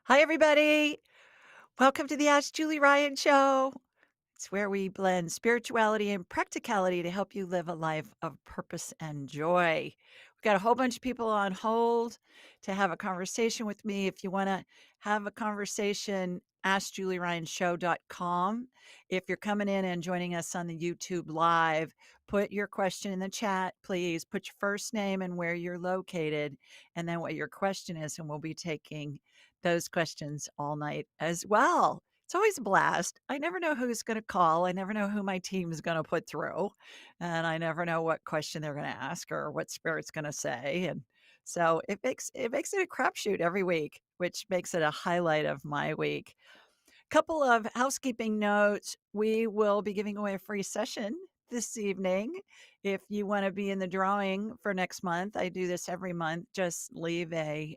Hi, everybody. Welcome to the Ask Julie Ryan Show. It's where we blend spirituality and practicality to help you live a life of purpose and joy. We've got a whole bunch of people on hold to have a conversation with me. If you want to have a conversation, askjulieryanshow.com. If you're coming in and joining us on the YouTube live, put your question in the chat, please. Put your first name and where you're located, and then what your question is, and we'll be taking those questions all night as well. It's always a blast. I never know who's gonna call. I never know who my team is gonna put through, and I never know what question they're gonna ask or what spirit's gonna say, and so it makes it a crapshoot every week, which makes it a highlight of my week. Couple of housekeeping notes. We will be giving away a free session this evening. If you wanna be in the drawing for next month, I do this every month. Just leave a,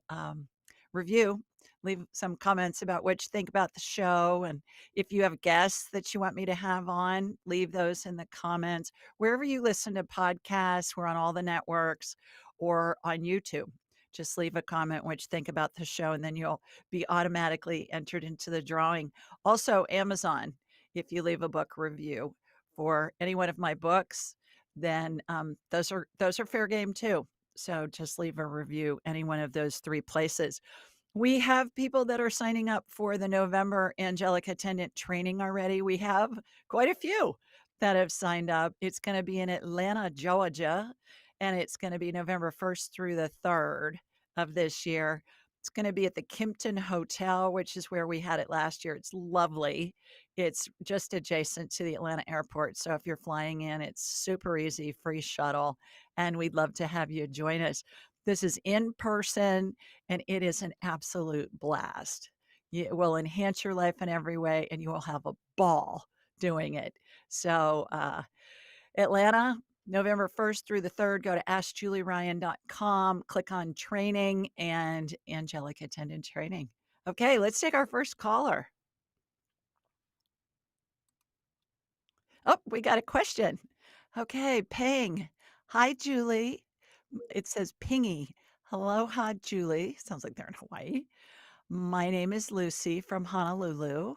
review, leave some comments about what you think about the show, and if you have guests that you want me to have on, leave those in the comments. Wherever you listen to podcasts, we're on all the networks or on YouTube. Just leave a comment what you think about the show, and then you'll be automatically entered into the drawing. Also, Amazon, if you leave a book review for any one of my books, then, those are fair game too. So just leave a review any one of those 3 places. We have people that are signing up for the November angelic attendant training already. We have quite a few that have signed up. It's gonna be in Atlanta, Georgia, and it's gonna be November 1st through the 3rd of this year. It's gonna be at the Kimpton Hotel, which is where we had it last year. It's lovely. It's just adjacent to the Atlanta airport, so if you're flying in, it's super easy, free shuttle, and we'd love to have you join us. This is in person, and it is an absolute blast. It will enhance your life in every way, and you will have a ball doing it. So, Atlanta, November 1st through the 3rd, go to askjulieryan.com, click on training and angelic attendant training. Okay, let's take our first caller. Oh, we got a question. Okay, Ping. Hi, Julie. It says Pingy. Aloha, Julie. Sounds like they're in Hawaii. My name is Lucy from Honolulu.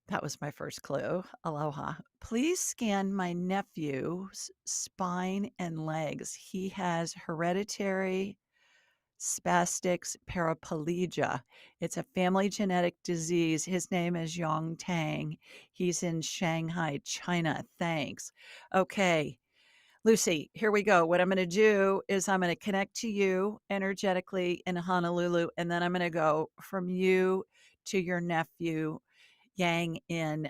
That was my first clue. Aloha. Please scan my nephew's spine and legs. He has hereditary spastic paraplegia. It's a family genetic disease. His name is Yong Tang. He's in Shanghai, China. Thanks. Okay. Lucy, here we go. What I'm going to do is I'm going to connect to you energetically in Honolulu, and then I'm going to go from you to your nephew, Yang, in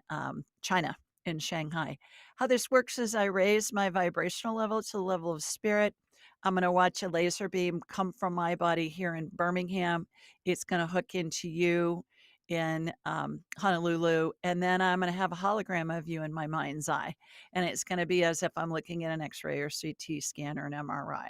China, in Shanghai. How this works is I raise my vibrational level to the level of spirit. I'm going to watch a laser beam come from my body here in Birmingham. It's going to hook into you in Honolulu, and then I'm going to have a hologram of you in my mind's eye. And it's going to be as if I'm looking at an x ray or CT scan or an MRI.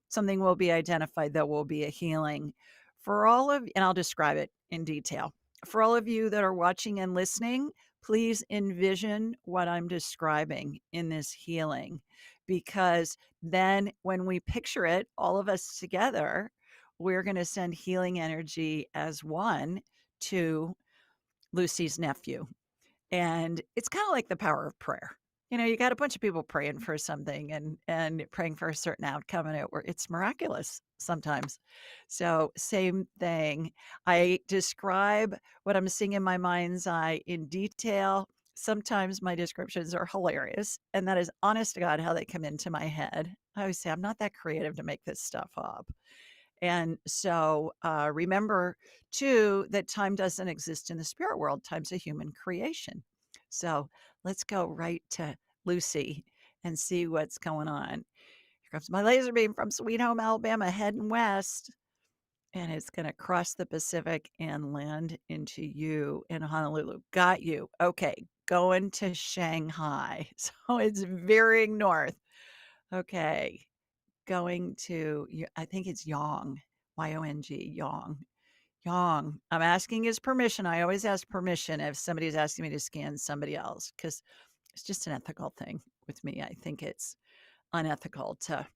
Something will be identified that will be a healing for all of, and I'll describe it in detail. For all of you that are watching and listening, please envision what I'm describing in this healing, because then when we picture it, all of us together, we're going to send healing energy as one to Lucy's nephew. And it's kind of like the power of prayer. You know, you got a bunch of people praying for something and praying for a certain outcome, and it's miraculous sometimes. So same thing. I describe what I'm seeing in my mind's eye in detail. Sometimes my descriptions are hilarious, and that is honest to God how they come into my head. I always say I'm not that creative to make this stuff up. And so remember, too, that time doesn't exist in the spirit world. Time's a human creation. So let's go right to Lucy and see what's going on. Here comes my laser beam from Sweet Home, Alabama, heading west. And it's going to cross the Pacific and land into you in Honolulu. Got you. Okay. Going to Shanghai. So it's veering north. Okay, going to, I think it's Yong, Y-O-N-G, Yong. Yong. I'm asking his permission. I always ask permission if somebody's asking me to scan somebody else, because it's just an ethical thing with me. I think it's unethical to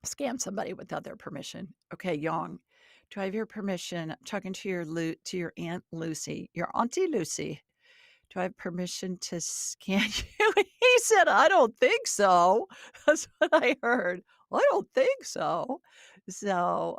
scan somebody without their permission. Okay, Yong. Do I have your permission? I'm talking to your Aunt Lucy, your Auntie Lucy. Do I have permission to scan you? He said, "I don't think so." That's what I heard. "I don't think so." So,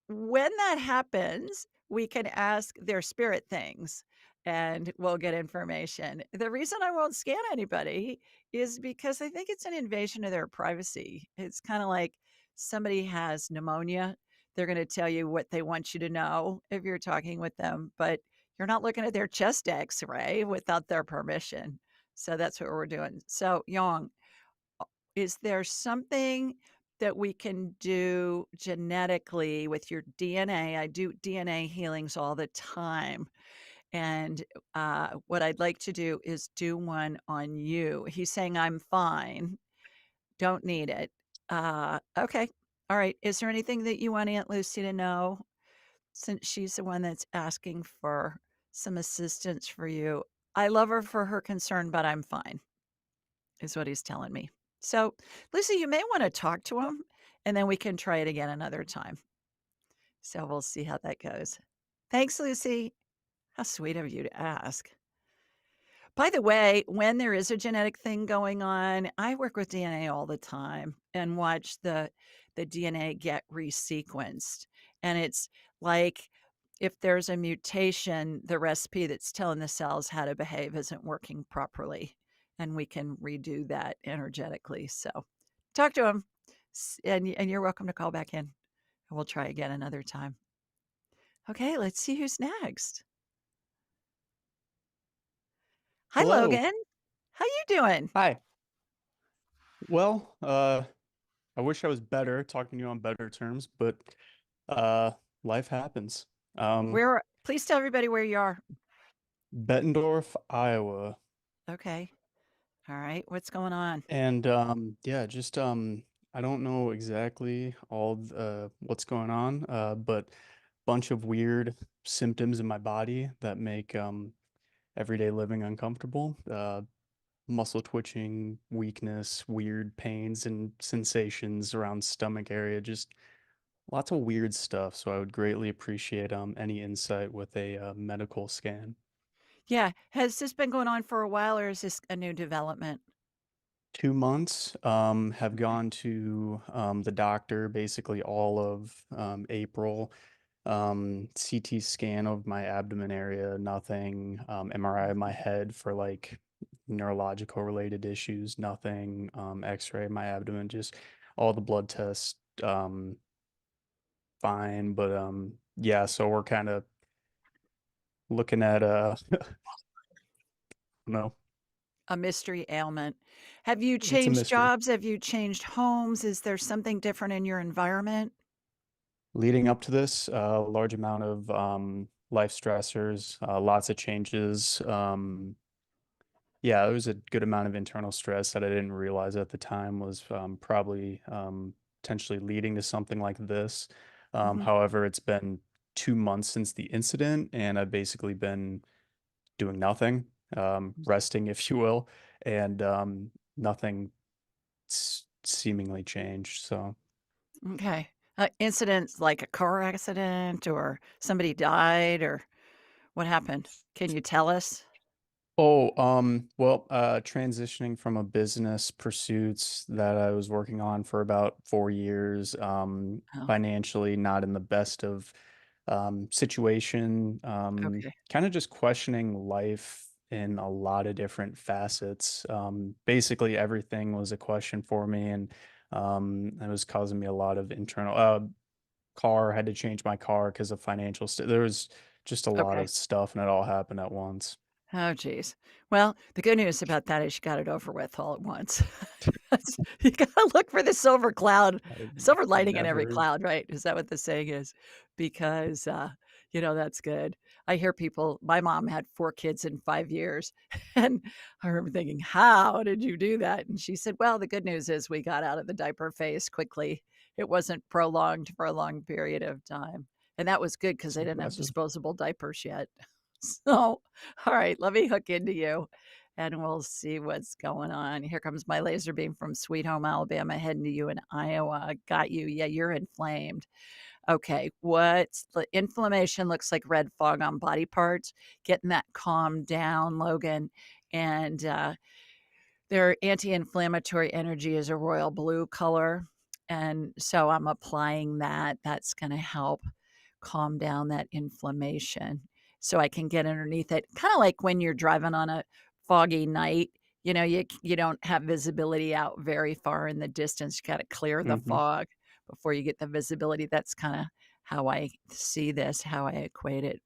when that happens, we can ask their spirit things and we'll get information. The reason I won't scan anybody is because I think it's an invasion of their privacy. It's kind of like somebody has pneumonia. They're going to tell you what they want you to know if you're talking with them, but you're not looking at their chest x-ray without their permission. So that's what we're doing. So, Yong, is there something that we can do genetically with your DNA? I do DNA healings all the time, and, what I'd like to do is do one on you. He's saying, "I'm fine, don't need it." Okay. Alright. Is there anything that you want Aunt Lucy to know since she's the one that's asking for some assistance for you? I love her for her concern, but I'm fine is what he's telling me. So, Lucy, you may wanna talk to him, and then we can try it again another time. So we'll see how that goes. Thanks, Lucy. How sweet of you to ask. By the way, when there is a genetic thing going on, I work with DNA all the time and watch the DNA get resequenced. And it's like if there's a mutation, the recipe that's telling the cells how to behave isn't working properly. And we can redo that energetically. So talk to him. And you're welcome to call back in. And we'll try again another time. Okay, let's see who's next. Hi, Hello. Logan. How you doing? Hi. Well, I wish I was better, talking to you on better terms, but uh life happens. Um, Where please tell everybody where you are. Bettendorf, Iowa. Okay. All right. What's going on? And yeah, just I don't know exactly all what's going on, but bunch of weird symptoms in my body that make everyday living uncomfortable. Muscle twitching, weakness, weird pains and sensations around stomach area, just lots of weird stuff. So I would greatly appreciate any insight with a medical scan. Yeah. Has this been going on for a while or is this a new development? 2 months, have Okay. gone to the doctor basically all of April. CT scan of my abdomen area, nothing. MRI of my Mhm. head for like neurological related issues, nothing. X-ray of my abdomen, just all the blood tests, fine. But yeah, so we're kind of looking at no, A mystery ailment. Have you it's a changed mystery. jobs? Have you changed homes? Is there something different in your environment? Leading up to this, a large amount of life stressors, lots of changes. Yeah, there was a good amount of internal stress that I didn't realize at the time was probably potentially leading to something like this. Mhm. However, it's been 2 months since the incident, and I've basically been doing nothing, resting, if you will, and nothing seemingly changed. So. Okay. Incidents like a car accident or somebody died or what happened? Can you tell us? Oh, well, transitioning from a business pursuits that I was working on for about 4 years, Oh, financially not in the best of situation, okay. kind of just questioning life in a lot of different facets. Basically everything was a question for me, and it was causing me a lot of internal car, had to change my car because of financial there was just a lot Okay. of stuff and it all happened at once. Oh, geez. Well, the good news about that is you got it over with all at once. That's you gotta look for the I silver lining in every never cloud, right? Is that what the saying is? Because, that's good. I hear people my mom had 4 kids in 5 years, and I remember thinking, "How did you do that?" And she said, "Well, the good news is we got out of the diaper phase quickly. It wasn't prolonged for a long period of time." And that was good because it's they didn't have impressive. disposable diapers yet. So, all right, let me hook into you and we'll see what's going on. Here comes my laser beam from Sweet Home Alabama heading to you in Iowa. Got you. Yeah, you're inflamed. Okay, what's the inflammation looks like red fog on body parts, getting that calmed down, Logan, and, their anti-inflammatory energy is a royal blue color, and so I'm applying that. That's gonna help calm down that inflammation so I can get underneath it. Kinda like when you're driving on a foggy night, you don't have visibility out very far in the distance. You gotta clear the Mhm. fog before you get the visibility. That's kinda how I see this, how I equate it.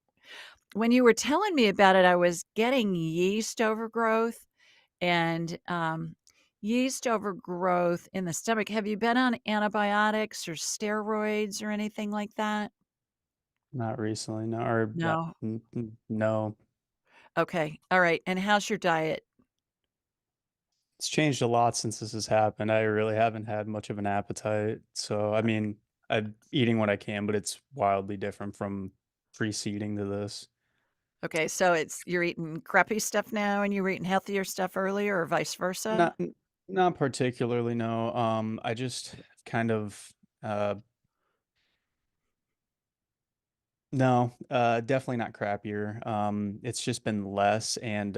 When you were telling me about it, I was getting yeast overgrowth and, yeast overgrowth in the stomach. Have you been on antibiotics or steroids or anything like that? Not recently, no, or that No? no. Okay, alright, and how's your diet? It's changed a lot since this has happened. I really haven't had much of an appetite. So, I mean, I'm eating what I can, but it's wildly different from preceding to this. Okay, so it's you're eating crappy stuff now and you were eating healthier stuff earlier or vice versa? Not particularly, no. I just kind of uh no, definitely not crappier. It's just been less and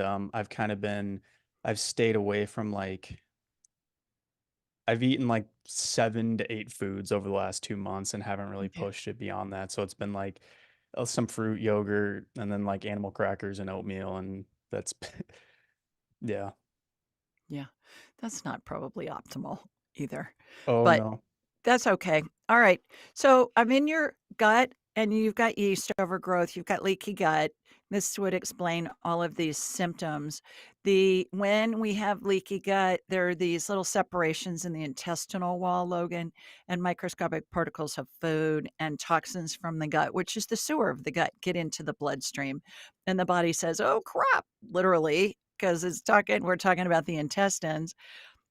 I've stayed away from like I've eaten like 7 to 8 foods over the last 2 months and haven't really Okay. pushed it beyond that, so it's been like, some fruit, yogurt, and then, like, animal crackers and oatmeal, and that's yeah. Yeah, that's not probably optimal either, Oh, but no. that's okay. Alright. So, I'm in your gut, and you've got yeast overgrowth, you've got leaky gut. This would explain all of these symptoms. The when we have leaky gut, there are these little separations in the intestinal wall, Logan, and microscopic particles of food and toxins from the gut, which is the sewer of the gut, get into the bloodstream. And the body says, "Oh, crap," literally, 'cause we're talking about the intestines.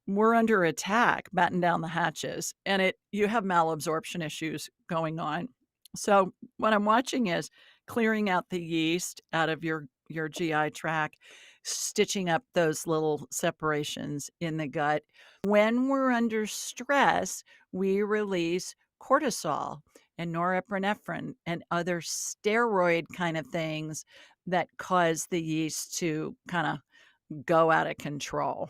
We're under attack, batten down the hatches, and you have malabsorption issues going on. So, what I'm watching is clearing out the yeast out of your GI tract, stitching up those little separations in the gut. When we're under stress, we release cortisol and norepinephrine and other steroid kind of things that cause the yeast to kinda go out of control.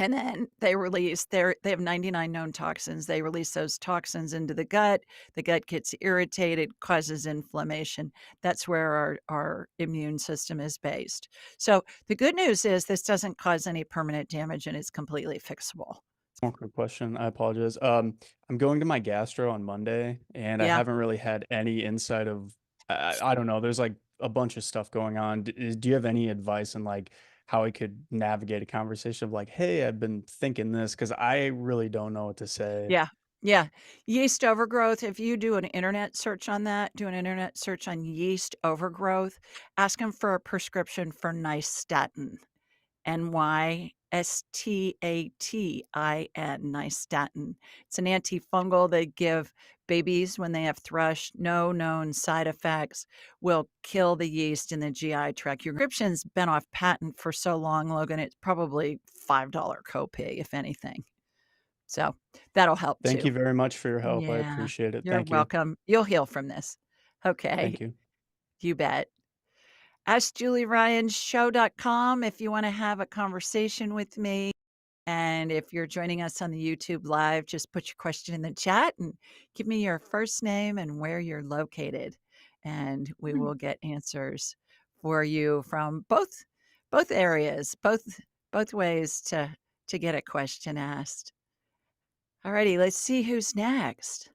And then they have 99 known toxins. They release those toxins into the gut gets irritated, causes inflammation. That's where our immune system is based. So, the good news is this doesn't cause any permanent damage and it's completely fixable. One quick question, I apologize. I'm going to my gastro on Monday, and I Yeah, haven't really had any insight of I don't know, there's, like, a bunch of stuff going on. Do you have any advice on, like, how I could navigate a conversation of like, "Hey, I've been thinking this," because I really don't know what to say. yeah, yeah. Yeast overgrowth, if you do an internet search on that, do an internet search on yeast overgrowth, ask them for a prescription for nystatin. Nystatin, nystatin. It's an antifungal they give babies when they have thrush. No known side effects. Will kill the yeast in the GI tract. Your prescription's been off patent for so long, Logan, it's probably $5 copay, if anything. So, that'll help Thank too. you very much for your help. I Yeah. appreciate it. You're Thank you. welcome. You'll heal from this. Thank Okay. you. You bet. AskJulieRyanShow.com if you wanna have a conversation with me. And if you're joining us on the YouTube Live, just put your question in the chat and give me your first name and where you're located, and we will get answers for you from both areas, both ways to get a question asked. Alrighty, let's see who's next.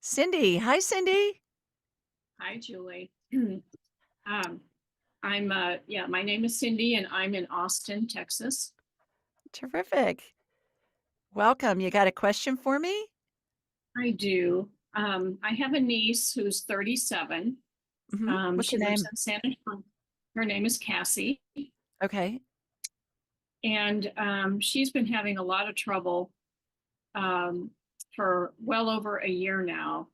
Cindy. Hi, Cindy. Hi, Julie. um, yeah, my name is Cindy and I'm in Austin, Texas. Terrific. Welcome. You got a question for me? I do. I have a niece who's 37. Mhm. What's her She lives name? in San Antonio. Her name is Cassie, Okay. and she's been having a lot of trouble um, for well over a year now.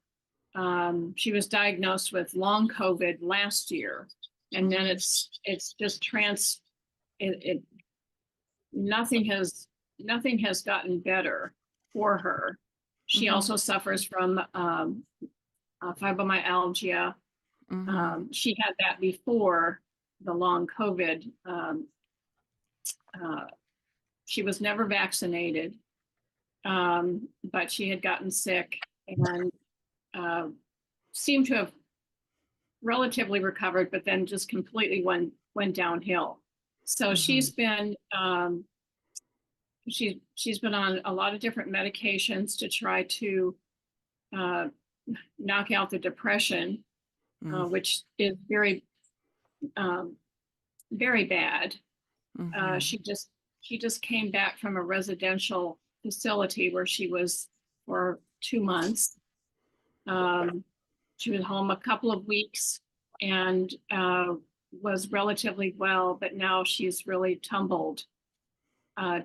She was diagnosed with long COVID last year, and then Mm, it's just it nothing has nothing has gotten better for her. She Mhm. also suffers from fibromyalgia. Mhm. She had that before the long COVID. Uh, she was never vaccinated, but she had gotten sick and uh, seemed to have relatively recovered, but then just completely went downhill. So Mhm. she's been on a lot of different medications to try to uh, knock out the depression, Mm. which is um, very bad. Uh, Mhm. she just she just came back from a residential facility where she was for 2 months. Um, she was home a couple of weeks and was relatively well, but now she's really tumbled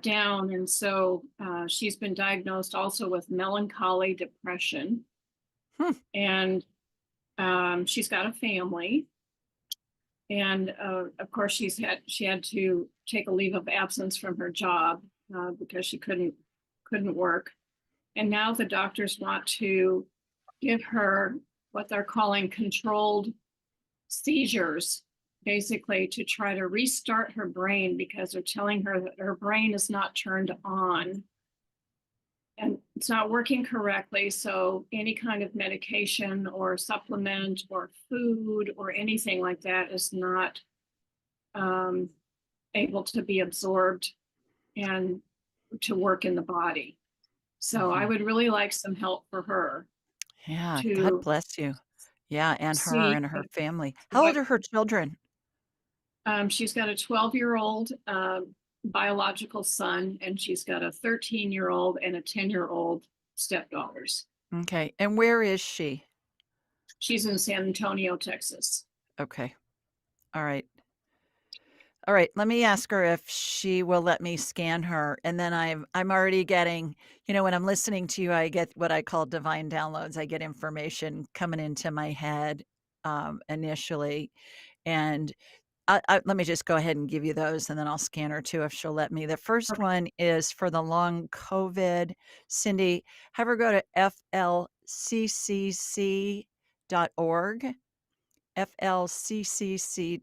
down. And so she's been diagnosed also with melancholy depression. Hmm. And she's got a family. And of course, she had to take a leave of absence from her job because she couldn't work. And now the doctors want to give her what they're calling controlled seizures, basically to try to restart her brain because they're telling her that her brain is not turned on and it's not working correctly. So any kind of medication or supplement or food or anything like that is not um, able to be absorbed and to work in the body. So I Mhm. would really like some help for her Yeah, God to bless you. Yeah, see and her family. How old what are her children? she's got a 12-year-old biological son, and she's got a 13-year-old and a 10-year-old stepdaughters. Okay, and where is she? She's in San Antonio, Texas. Okay. All right. All right, let me ask her if she will let me scan her, and then I'm already getting, when I'm listening to you, I get what I call divine downloads. I get information coming into my head, initially, and let me just go ahead and give you those, and then I'll scan her too if she'll let me. The first Okay. one is for the long COVID. Cindy, have her go to flccc.org, flccc.org.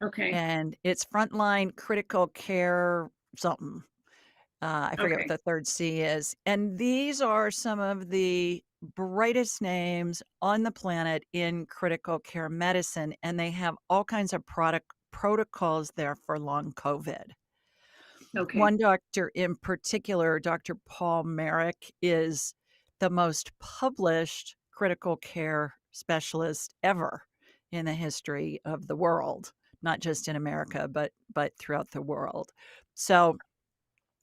Okay. And it's frontline critical care something. I forget what Okay. the third C is. And these are some of the brightest names on the planet in critical care medicine, and they have all kinds of product protocols there for long COVID. Okay. One doctor in particular, Dr. Paul Merrick, is the most published critical care specialist ever in the history of the world, not just in America, but throughout the world. So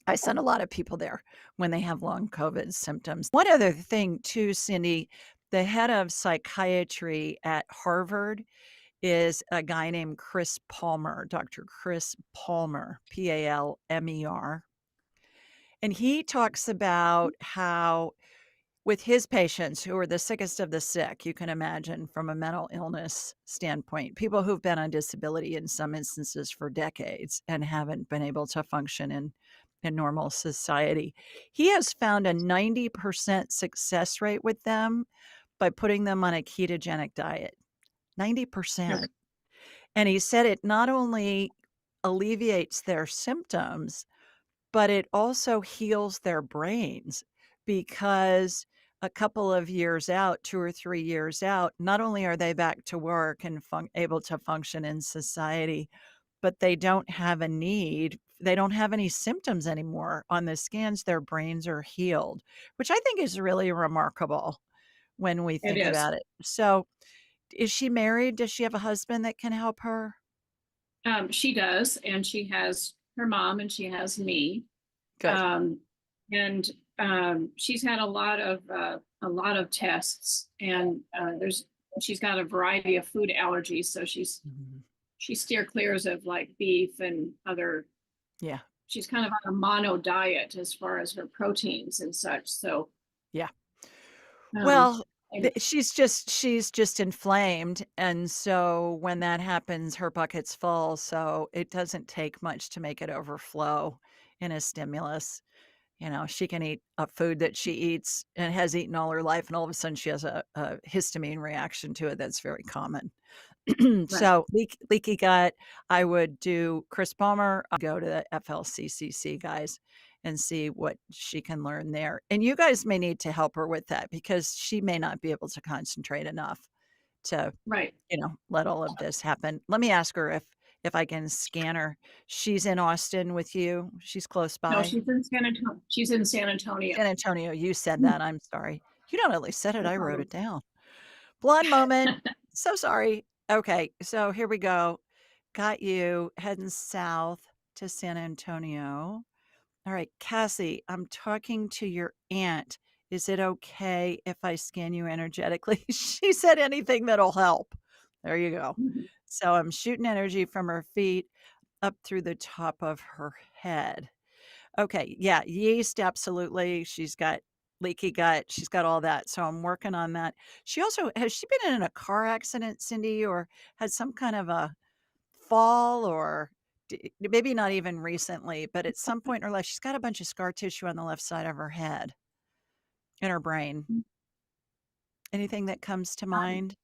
I send a lot of people there when they have long COVID symptoms. One other thing too, Cindy, the head of psychiatry at Harvard is a guy named Chris Palmer, Dr. Chris Palmer, Palmer. And he talks about how, with his patients who are the sickest of the sick, you can imagine from a mental illness standpoint, people who've been on disability in some instances for decades and haven't been able to function in normal society. He has found a 90% success rate with them by putting them on a ketogenic diet. Okay. 90%. And he said it not only alleviates their symptoms, but it also heals their brains because a couple of years out, 2 or 3 years out, not only are they back to work and able to function in society, but they don't have any symptoms anymore. On the scans, their brains are healed, which I think is really remarkable when we It think is. about it. So, is she married? Does she have a husband that can help her? She does, and she has her mom, and she has me. Good. Um, and she's had a lot of tests, and there's she's got a variety of food allergies, so Mhm. she steer clears of like beef and other. Yeah. She's kind of on a mono diet as far as her proteins and such. So Yeah. um, Well, and she's just inflamed, and so when that happens, her bucket's full, so it doesn't take much to make it overflow in a stimulus. she can eat a food that she eats and has eaten all her life, and all of a sudden she has a histamine reaction to it that's very common. Right. So, leaky gut, I would do Chris Palmer, go to the FLCCC guys and see what she can learn there. And you guys may need to help her with that because she may not be able to concentrate enough to, Right. let all of this happen. Let me ask her if I can scan her. She's in Austin with you? She's close No, by? she's in San Antonio. She's in San Antonio. San Antonio, you said that, I'm sorry. You not only said it, No I wrote problem. it down. Blonde moment. So sorry. Okay, so here we go. Got you heading south to San Antonio. All right, Cassie, I'm talking to your aunt. Is it okay if I scan you energetically? She said anything that'll help. There you go. Mhm. So I'm shooting energy from her feet up through the top of her head. Okay, yeah, yeast, absolutely. She's got leaky gut. She's got all that. So I'm working on that. She also has she been in a car accident, Cindy, or had some kind of a fall or maybe not even recently, but at some point in her life, she's got a bunch of scar tissue on the left side of her head in her brain. Anything that comes to Um, mind?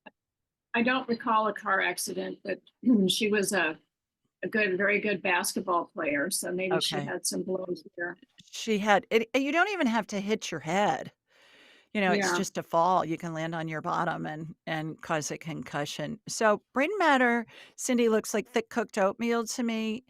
I don't recall a car accident, but she was a good, very good basketball player. So maybe she Okay. had some blows there. She had it, you don't even have to hit your head. It's Yeah. just a fall. You can land on your bottom and cause a concussion. So brain matter, Cindy, looks like thick cooked oatmeal to me,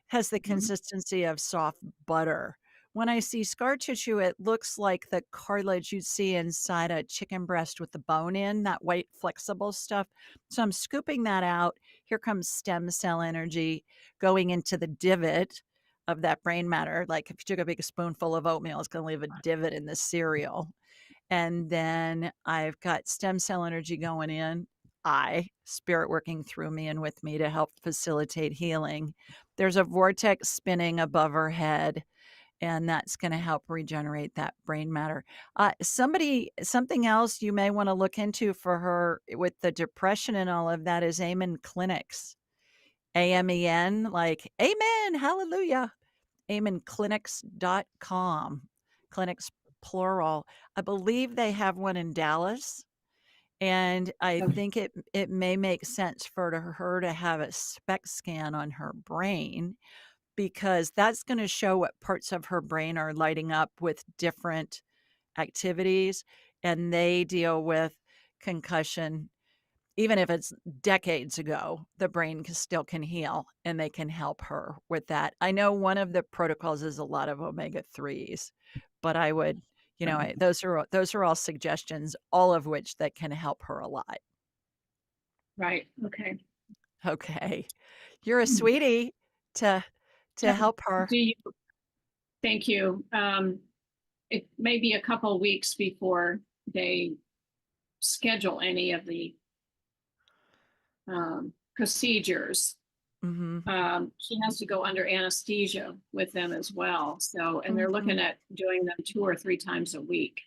has the Mhm. consistency of soft butter. When I see scar tissue, it looks like the cartilage you'd see inside a chicken breast with the bone in, that white flexible stuff. So I'm scooping that out. Here comes stem cell energy going into the divot of that brain matter. Like if you took a big spoonful of oatmeal, it's going to leave a divot in the cereal. And then I've got stem cell energy going in, spirit working through me and with me to help facilitate healing. There's a vortex spinning above her head, and that's going to help regenerate that brain matter. Something else you may want to look into for her with the depression and all of that is Amen Clinics. AMEN, like Amen, hallelujah. AmenClinics.com. Clinics plural. I believe they have one in Dallas, and I Okay. think it may make sense for her to have a SPECT scan on her brain because that's gonna show what parts of her brain are lighting up with different activities, and they deal with concussion even if it's decades ago, the brain can heal, and they can help her with that. I know one of the protocols is a lot of omega-3s, but I would those are all suggestions, all of which that can help her a lot. Right. Okay. Okay. You're a Mm. sweetie to Now, help her. do you, thank you. It may be a couple weeks before they schedule any of the procedures. Mhm. She has to go under anesthesia with them as well. So, and they're looking Mhm. at doing them 2 or 3 times a week.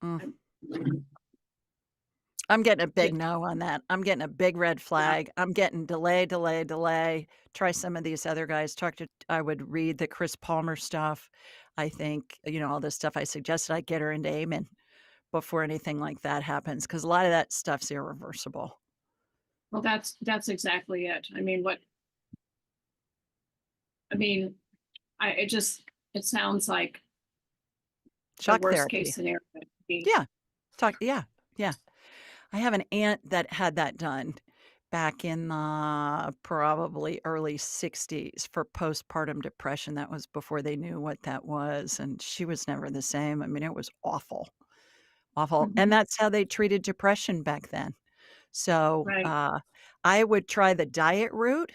Mm. Um, I'm getting a big j- no on that. I'm getting a big red Yeah, flag. I'm getting delay, delay, delay. Try some of these other guys. I would read the Chris Palmer stuff. I think, all the stuff I suggested, I get her into Amen before anything like that happens because a lot of that stuff's irreversible. well, that's exactly it. I mean, I mean, it just it sounds like the Shock worst case therapy. scenario would be. Yeah. Yeah. Yeah. I have an aunt that had that done back in the probably early 60s for postpartum depression. That was before they knew what that was, and she was never the same. I mean, it was awful, awful, and Mhm. that's how they treated depression back then. So, Right. I would try the diet route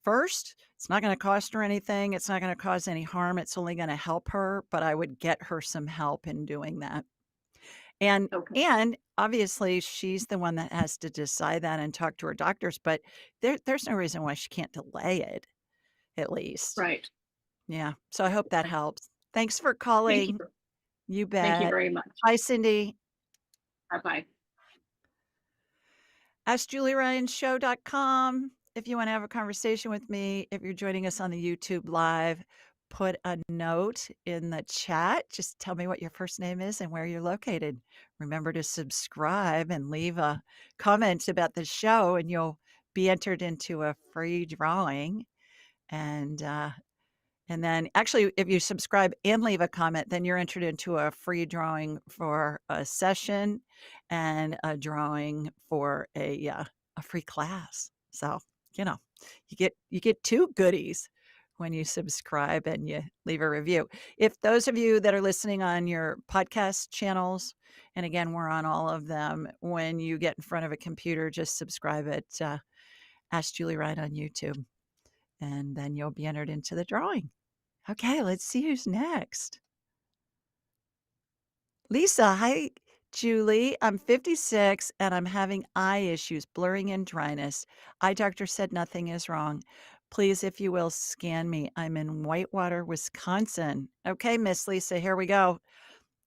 first. It's not gonna cost her anything, it's not gonna cause any harm, it's only gonna help her, but I would get her some help in doing that. And Okay. and obviously, she's the one that has to decide that and talk to her doctors, but there's no reason why she can't delay it, at least. Right. Yeah, so I hope that Okay. helps. Thanks for Thank you. calling. You Thank you bet. very much. Hi, Cindy. Bye bye. AskJulieRyanShow.com if you wanna have a conversation with me, if you're joining us on the YouTube Live. put a note in the chat. Just tell me what your first name is and where you're located. Remember to subscribe and leave a comment about the show, and you'll be entered into a free drawing. And and then actually, if you subscribe and leave a comment, then you're entered into a free drawing for a session and a drawing for a free class. So, you know, you get 2 goodies when you subscribe and you leave a review. If those of you that are listening on your podcast channels, and again, we're on all of them, when you get in front of a computer, just subscribe at Ask Julie Ryan on YouTube, and then you'll be entered into the drawing. Okay, let's see who's next. Lisa, hi, Julie. I'm 56 and I'm having eye issues, blurring and dryness. Eye doctor said nothing is wrong. Please, if you will, scan me. I'm in Whitewater, Wisconsin. Okay, Miss Lisa, here we go.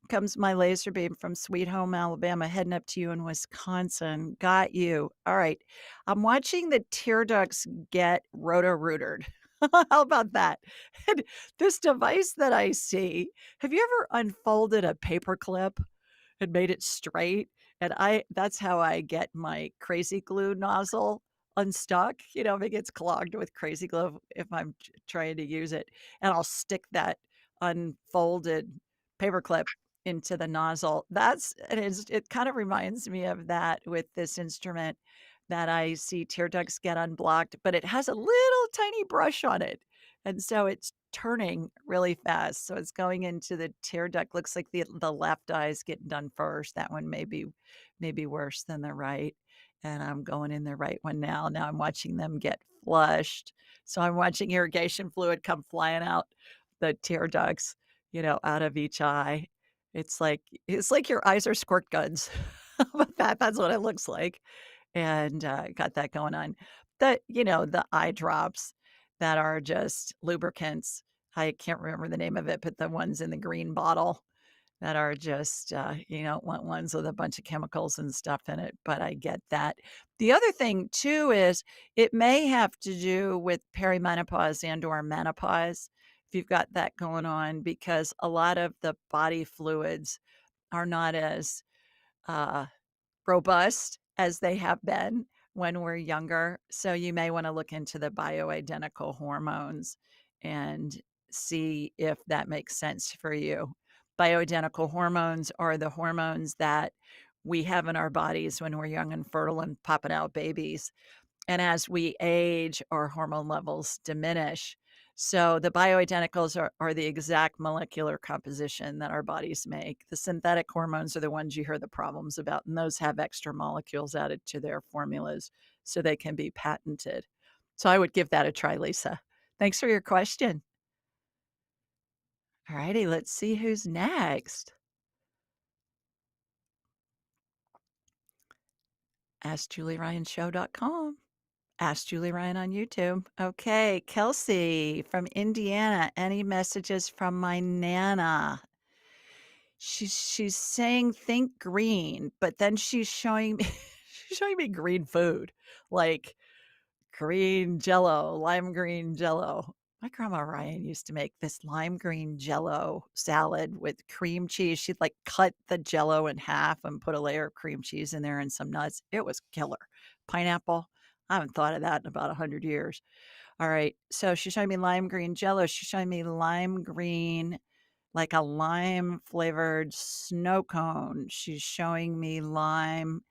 Comes my laser beam from Sweet Home, Alabama, heading up to you in Wisconsin. Got you. All right. I'm watching the tear ducts get roto-rootered. How about that? And this device that I see, have you ever unfolded a paper clip and made it straight? And that's how I get my crazy glue nozzle unstuck. If it gets clogged with crazy glue if I'm trying to use it. And I'll stick that unfolded paper clip into the nozzle. It kind of reminds me of that with this instrument that I see tear ducts get unblocked, but it has a little tiny brush on it. And so it's turning really fast. So it's going into the tear duct. Looks like the left eye is getting done first. That one may be worse than the right. And I'm going in the right one now. Now I'm watching them get flushed. So I'm watching irrigation fluid come flying out the tear ducts, out of each eye. It's like your eyes are squirt guns. How about that? That's what it looks like. And got that going on. The eye drops that are just lubricants. I can't remember the name of it, but the ones in the green bottle that are just, ones with a bunch of chemicals and stuff in it, but I get that. The other thing too is it may have to do with perimenopause and or menopause, if you've got that going on, because a lot of the body fluids are not as, uh robust as they have been when we're younger. So you may want to look into the bioidentical hormones and see if that makes sense for you. Bioidentical hormones are the hormones that we have in our bodies when we're young and fertile and popping out babies. And as we age, our hormone levels diminish. So the bioidenticals are the exact molecular composition that our bodies make. The synthetic hormones are the ones you hear the problems about, and those have extra molecules added to their formulas so they can be patented. So I would give that a try, Lisa. Thanks for your question. All righty, let's see who's next. AskJulieRyanShow.com. Ask Julie Ryan on YouTube. Okay, Kelsey from Indiana. Any messages from my Nana? She's saying think green, but then she's showing me she's showing me green food, like green jello, lime green jello. My grandma Ryan used to make this lime green jello salad with cream cheese. She'd like cut the jello in half and put a layer of cream cheese in there and some nuts. It was killer. Pineapple. I haven't thought of that in about 100 years. All right. So she's showing me lime green jello. She's showing me lime green, like a lime flavored snow cone. She's showing me lime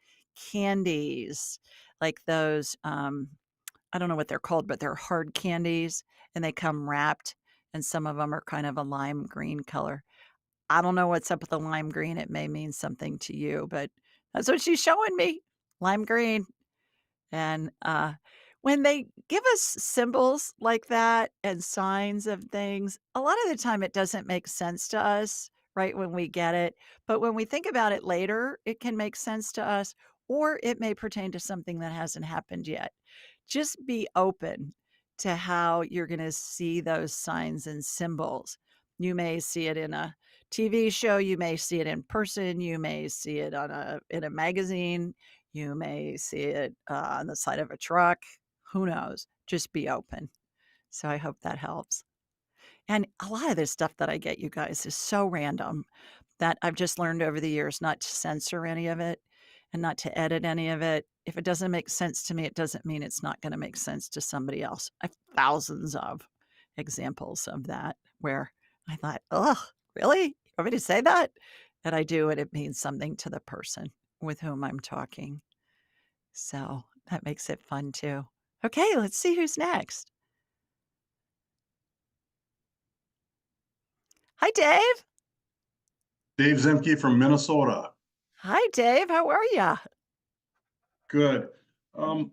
candies, like those I don't know what they're called, but they're hard candies and they come wrapped, and some of them are kind of a lime green color. I don't know what's up with the lime green. It may mean something to you, but that's what she's showing me. Lime green. And when they give us symbols like that and signs of things, a lot of the time it doesn't make sense to us right when we get it. But when we think about it later, it can make sense to us, or it may pertain to something that hasn't happened yet. Just be open to how you're going to see those signs and symbols. You may see it in a TV show, you may see it in person, you may see it in a magazine, you may see it on the side of a truck. Who knows? Just be open. So I hope that helps. And a lot of this stuff that I get, you guys, is so random that I've just learned over the years not to censor any of it and not to edit any of it. If it doesn't make sense to me, it doesn't mean it's not gonna make sense to somebody else. I have thousands of examples of that where I thought, "Ugh, really? You want me to say that?" And I do, and it means something to the person with whom I'm talking. So, that makes it fun too. Okay, let's see who's next. Hi, Dave. Dave Zemke from Minnesota. Hi, Dave. How are ya? Good.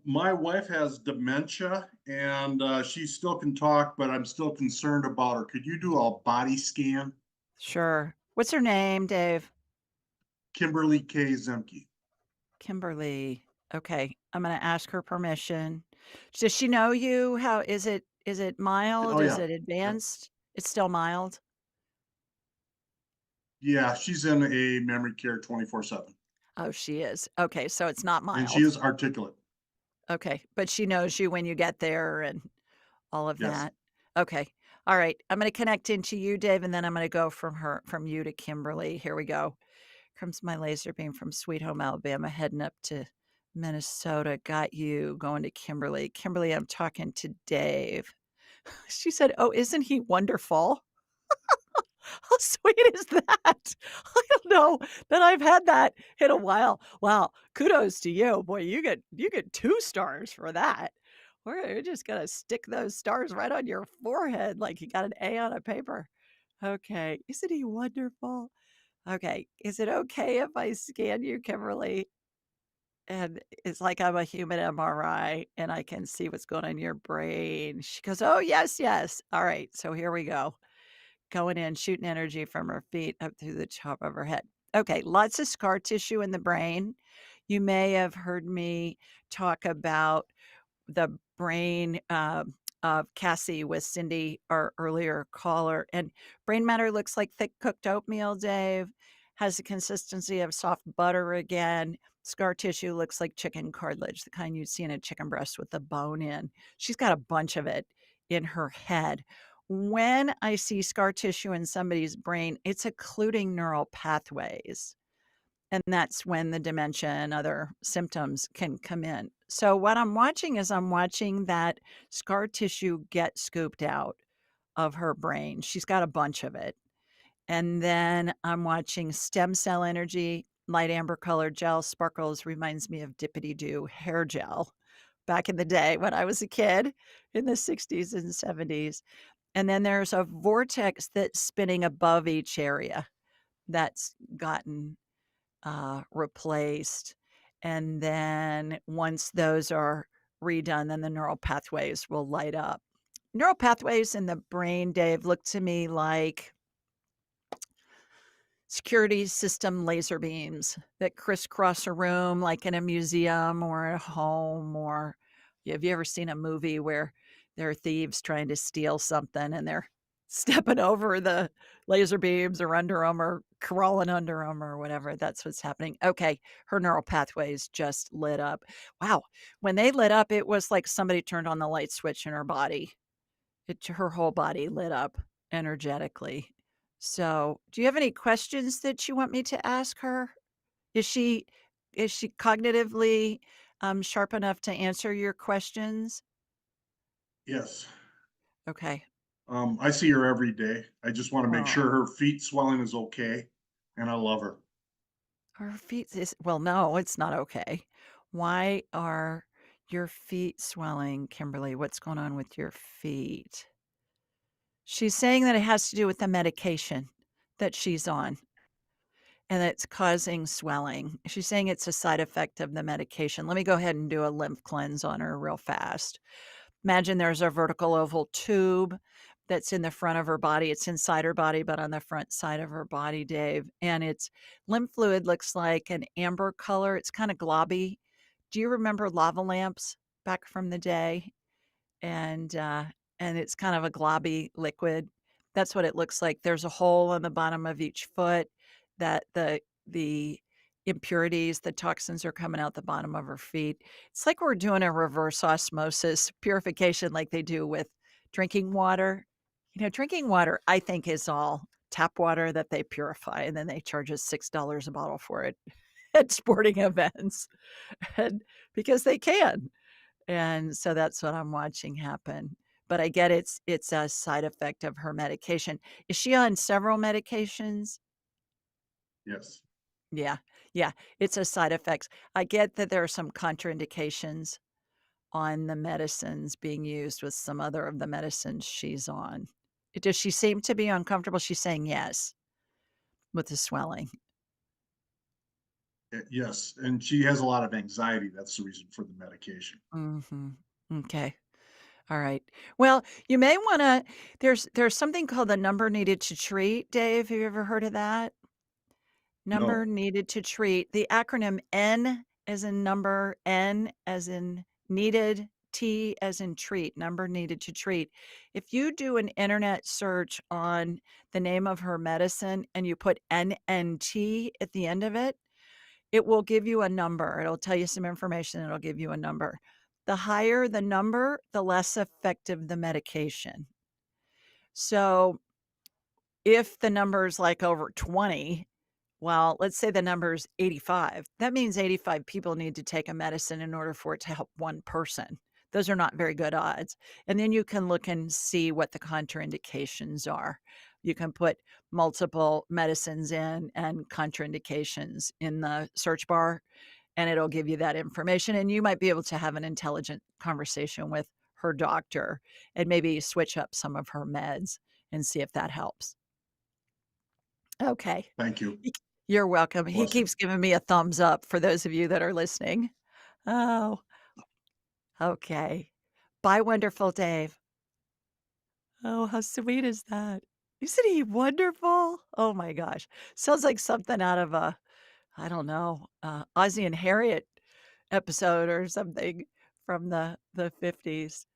My wife has dementia and she still can talk, but I'm still concerned about her. Could you do a body scan? Sure. What's her name, Dave? Kimberly K. Zemke. Kimberly. Okay, I'm gonna ask her permission. Does she know you? How is it Oh, mild? Is yeah. it Yep. advanced? It's still mild? Yeah, she's in a memory care 24/7 Oh, she is. Okay, so it's not and she mild. is articulate. Okay, but she knows you when you get there and all of Yes. that? Okay. All right, I'm gonna connect into you, Dave, and then I'm gonna go from you to Kimberly. Here we go. Comes my laser beam from Sweet Home, Alabama, heading up to Minnesota. Got you going to Kimberly. Kimberly, I'm talking to Dave. She said, "Oh, isn't he wonderful?" How sweet is that? I don't know that I've had that in a while. Wow, kudos to you. Boy, you get 2 stars for that. We're just gonna stick those stars right on your forehead like you got an A on a paper. Okay. Isn't he wonderful? Okay. Is it okay if I scan you, Kimberly? And it's like I'm a human MRI and I can see what's going on in your brain. She goes, "Oh, yes, yes." All right. So here we go. Going in, shooting energy from her feet up through the top of her head. Okay. Lots of scar tissue in the brain. You may have heard me talk about the brain, of Cassie with Cindy, our earlier caller, and brain matter looks like thick cooked oatmeal, Dave, has the consistency of soft butter again. Scar tissue looks like chicken cartilage, the kind you'd see in a chicken breast with the bone in. She's got a bunch of it in her head. When I see scar tissue in somebody's brain, it's occluding neural pathways. And that's when the dementia and other symptoms can come in. So what I'm watching is I'm watching that scar tissue get scooped out of her brain. She's got a bunch of it. And then I'm watching stem cell energy, light amber colored gel sparkles, reminds me of Dippity Doo hair gel back in the day when I was a kid in the 60s and 70s. And then there's a vortex that's spinning above each area that's gotten replaced. And then once those are redone, then the neural pathways will light up. Neural pathways in the brain, Dave, look to me like security system laser beams that crisscross a room like in a museum or a home. Or have you ever seen a movie where there are thieves trying to steal something and they're stepping over the laser beams or under them or crawling under them or whatever? That's what's happening. Okay, her neural pathways just lit up. Wow, when they lit up, it was like somebody turned on the light switch in her body. Her whole body lit up energetically. So, do you have any questions that you want me to ask her? Is she is she cognitively, sharp enough to answer your questions? Yes. Okay. I see her every day. I just want to make Oh, sure her feet swelling is okay. And I love her. her feet is well, no, it's not okay. Why are your feet swelling, Kimberly? What's going on with your feet? She's saying that it has to do with the medication that she's on. And it's causing swelling. She's saying it's a side effect of the medication. Let me go ahead and do a lymph cleanse on her real fast. Imagine there's a vertical oval tube that's in the front of her body. It's inside her body, but on the front side of her body, Dave. And its lymph fluid looks like an amber color. It's kind of globby. Do you remember lava lamps back from the day? And, uh, and it's kind of a globby liquid. That's what it looks like. There's a hole on the bottom of each foot that the impurities, the toxins are coming out the bottom of her feet. It's like we're doing a reverse osmosis purification like they do with drinking water. drinking water, I think, is all tap water that they purify, and then they charge us $6 a bottle for it at sporting events, and because they can. And so that's what I'm watching happen. But I get it's a side effect of her medication. Is she on several medications? Yes. Yeah. Yeah, it's a side effects. I get that there are some contraindications on the medicines being used with some other of the medicines she's on. Does she seem to be uncomfortable? She's saying yes with the swelling. Yes, and she has a lot of anxiety. That's the reason for the medication. Mhm. Okay. All right. Well, you may wanna there's something called the number needed to treat, Dave. Have you ever heard of that? Number No, needed to treat. The acronym N as in number, N as in needed, T as in treat, number needed to treat. If you do an internet search on the name of her medicine and you put NNT at the end of it will give you a number. It'll tell you some information, it'll give you a number. The higher the number, the less effective the medication. So, if the number's, like, over 20, well, let's say the number's 85. That means 85 people need to take a medicine in order for it to help one person. Those are not very good odds. And then you can look and see what the contraindications are. You can put multiple medicines in and contraindications in the search bar, and it'll give you that information. And you might be able to have an intelligent conversation with her doctor and maybe switch up some of her meds and see if that helps. Okay. thank you. Y You're welcome. He Bless you. keeps giving me a thumbs up for those of you that are listening. Oh, okay. Bye, wonderful Dave. Oh, how sweet is that? Isn't he wonderful? Oh my gosh. Sounds like something out of a, I don't know, Ozzie and Harriet episode or something from the 50s.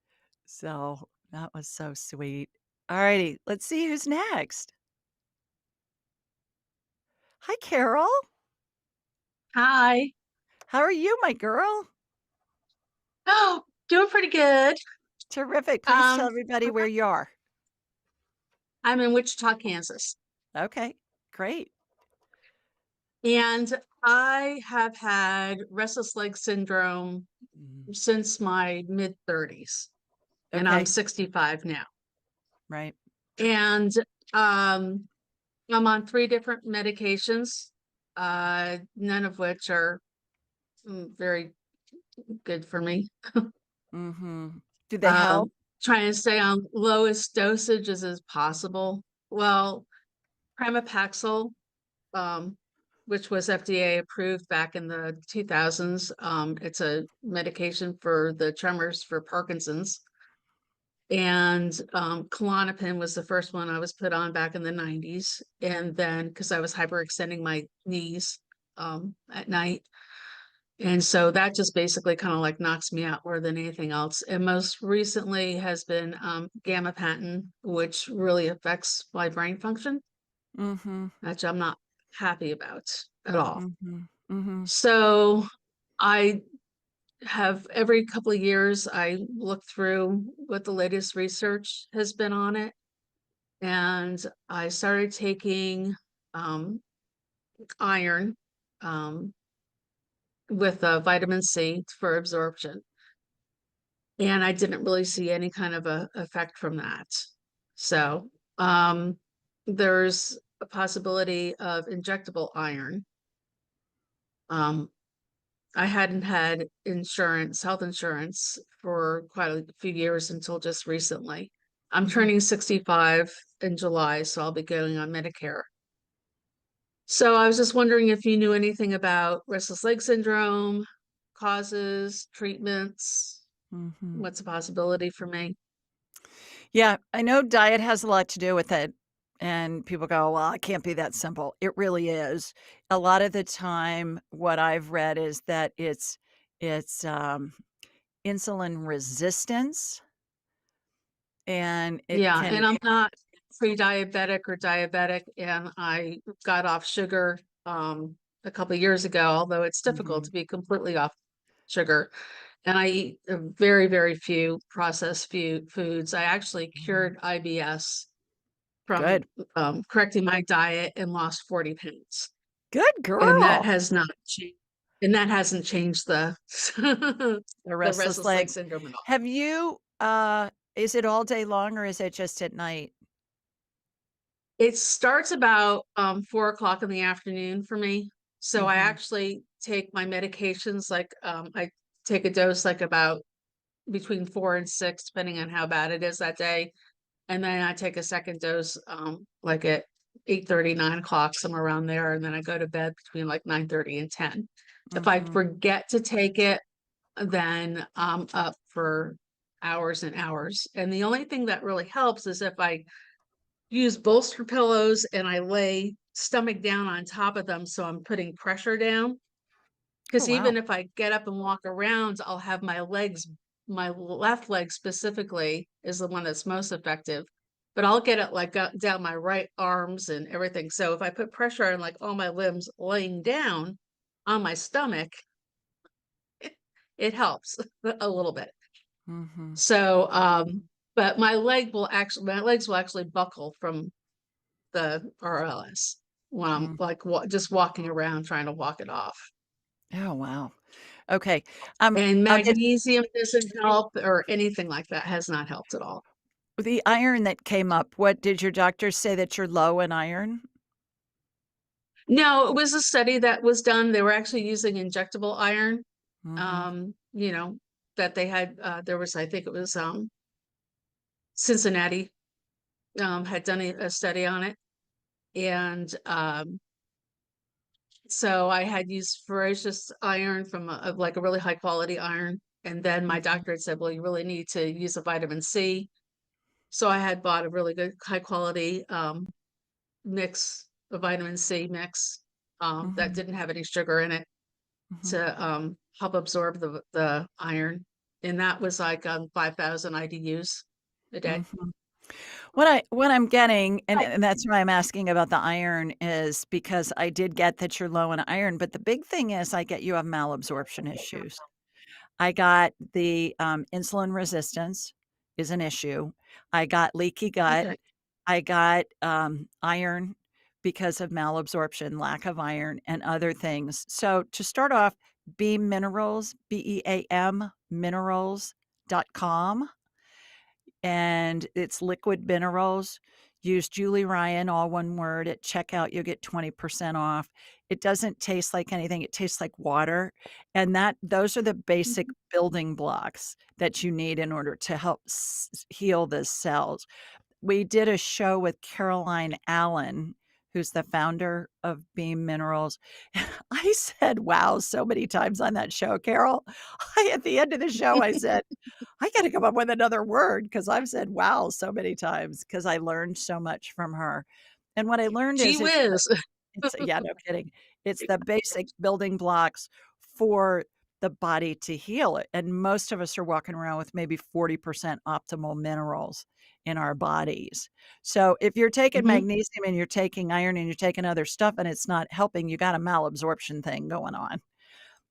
So, that was so sweet. Alrighty, let's see who's next. Hi, Carol. Hi. How are you, my girl? Oh, doing pretty good. Terrific. Please tell Um, everybody where you are. I'm in Wichita, Kansas, Okay, great. and I have had restless leg syndrome Mhm. since my mid 30s, and I'm Okay, 65 now. right. And um, I'm on 3 different medications, none of which are very good for me. Mhm. Do they help? Um, Trying to stay on lowest dosages as possible. Well, Pramapaxil, um, which was FDA approved back in the 2000s. It's a medication for the tremors for Parkinson's. And Klonopin was the first one I was put on back in the 90s. And then because I was hyperextending my knees at night. And so that just basically kind of like knocks me out more than anything else. And most recently has been gabapentin, which really affects my brain function, Mhm. which I'm not happy about at all. Mhm. Mhm. So I have every couple of years, I look through what the latest research has been on it. And I started taking um, iron um, with vitamin C for absorption. And I didn't really see any kind of a effect from that. So there's a possibility of injectable iron. Um, I hadn't had insurance, health insurance for quite a few years until just recently. I'm Mhm. turning 65 in July, so I'll be going on Medicare. So I was just wondering if you knew anything about restless leg syndrome, causes, treatments, Mhm. what's a possibility for me? Yeah, I know diet has a lot to do with it, and people go, "Well, it can't be that simple." It really is. A lot of the time, what I've read is that it's insulin resistance, and it Yeah, can and I'm not pre-diabetic or diabetic, and I got off sugar a couple of years ago, although it's difficult to Mhm. be completely off sugar. And I eat very, very few processed foods. I actually Mhm. cured IBS from Good. correcting my diet and lost 40 pounds. Good And that girl. has not changed. And that hasn't changed the The the restless restless leg leg. syndrome at all. Have you, is it all day long or is it just at night? It starts about 4 o'clock in the afternoon for me. So I Mhm. actually take my medications like I take a dose like about between 4 and 6, depending on how bad it is that day. And then I take a second dose like at 8:30, 9 o'clock, somewhere around there. And then I go to bed between like 9:30 and 10. If I Mhm. forget to take it, then I'm up for hours and hours. And the only thing that really helps is if I use bolster pillows and I lay stomach down on top of them, so I'm putting pressure down. Oh, Because wow. even if I get up and walk around, I'll have my left leg specifically is the one that's most effective, but I'll get it like down my right arms and everything. So if I put pressure on like all my limbs laying down on my stomach, it helps a little bit. Mhm. So, but my legs will actually buckle from the RLS when I'm Mm. like just walking around trying to walk it off. Oh, wow. Okay. And I'll get magnesium doesn't help or anything like that has not helped at all. the iron that came up. What did your doctor say that you're low in iron? No, it was a study that was done. They were actually using injectable iron. Mhm. You know, that they had there was I think it was Cincinnati had done a study on it. And so I had used ferocious iron from like a really high quality iron. And then my Mhm. doctor had said, well, you really need to use a vitamin C. So I had bought a really good high quality mix, a vitamin C mix that Mhm. didn't have any sugar in it Mhm. to help absorb the iron. And that was like 5,000 IDUs a day. Mhm. What I'm getting, and that's why I'm asking about the iron is because I did get that you're low in iron, but the big thing is I get you have malabsorption issues. I got the, insulin resistance is an issue. I got leaky gut. Okay. I got, iron because of malabsorption, lack of iron, and other things. So to start off, Beam Minerals, BEAM minerals.com, and it's liquid minerals. Use Julie Ryan, all one word, at checkout. You'll get 20% off. It doesn't taste like anything. It tastes like water. And those are the basic Mhm. building blocks that you need in order to help heal the cells. We did a show with Caroline Allen, who's the founder of Beam Minerals. I said, "Wow," so many times on that show, Carol. At the end of the show, I said, "I gotta come up with another word because 'cause I've said 'wow' so many times because I learned so much from her." And what I learned Gee is whiz. it's yeah, no kidding. It's the basic building blocks for the body to heal it, and most of us are walking around with maybe 40% optimal minerals in our bodies. So, if you're taking Hmm. magnesium and you're taking iron and you're taking other stuff and it's not helping, you got a malabsorption thing going on.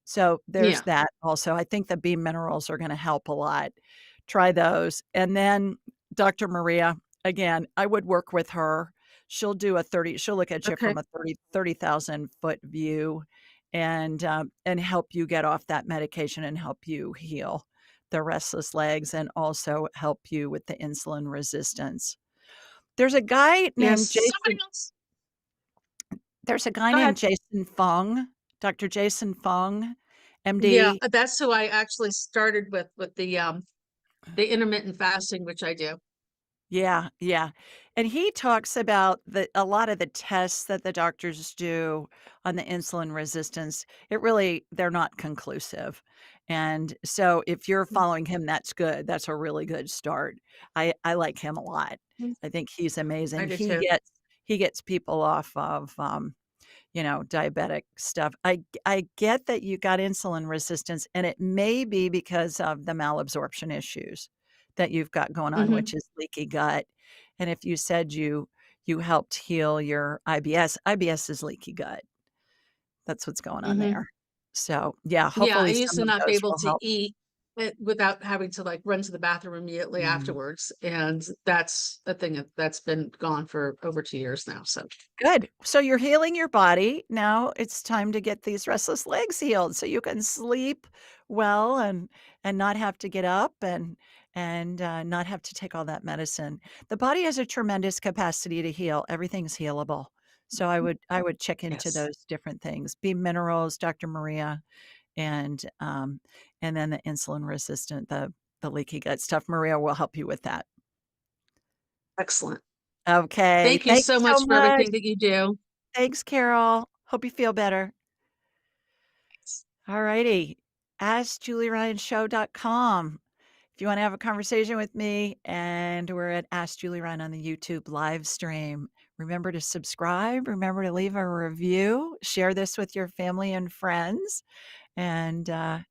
So, there's Yeah. that also. I think the B minerals are gonna help a lot. Try those, and then Dr. Maria, again, I would work with her. She'll look at you Okay. from a 30,000-foot view and help you get off that medication and help you heal the restless legs and also help you with the insulin resistance. There's a guy Yes. named Somebody Jason else. there's a guy Go named ahead. Jason Fung, Dr. Jason Fung, Yeah, MD. that's who I actually started with the intermittent fasting, which I do. Yeah, yeah, and he talks about a lot of the tests that the doctors do on the insulin resistance, they're not conclusive, and so if you're following him, that's good, that's a really good start. I like him a lot. Mhm. I think he's I amazing. do too. He gets people off of, diabetic stuff. I get that you got insulin resistance, and it may be because of the malabsorption issues that you've got going on, Hmm. which is leaky gut. And if you said you helped heal your IBS is leaky gut. That's what's going on Hmm. there. So, yeah, Yeah, I hopefully used some to of not be those able will to help. eat. without having to like run to the bathroom immediately afterwards. And that's a thing that's been gone for over 2 years now. So Good. So you're healing your body. Now it's time to get these restless legs healed so you can sleep well and not have to get up and not have to take all that medicine. The body has a tremendous capacity to heal. Everything's healable. So I would check into yes, those different things. B minerals, Dr. Maria, and and then the insulin resistant, the leaky gut stuff. Maria will help you with that. excellent. Okay. Thank you Thank you so so much for much. everything that you do. Thanks, Carol. Hope you feel better. All righty. AskJulieRyanShow.com. If you want to have a conversation with me, and we're at Ask Julie Ryan on the YouTube live stream. Remember to subscribe. Remember to leave a review. Share this with your family and friends. And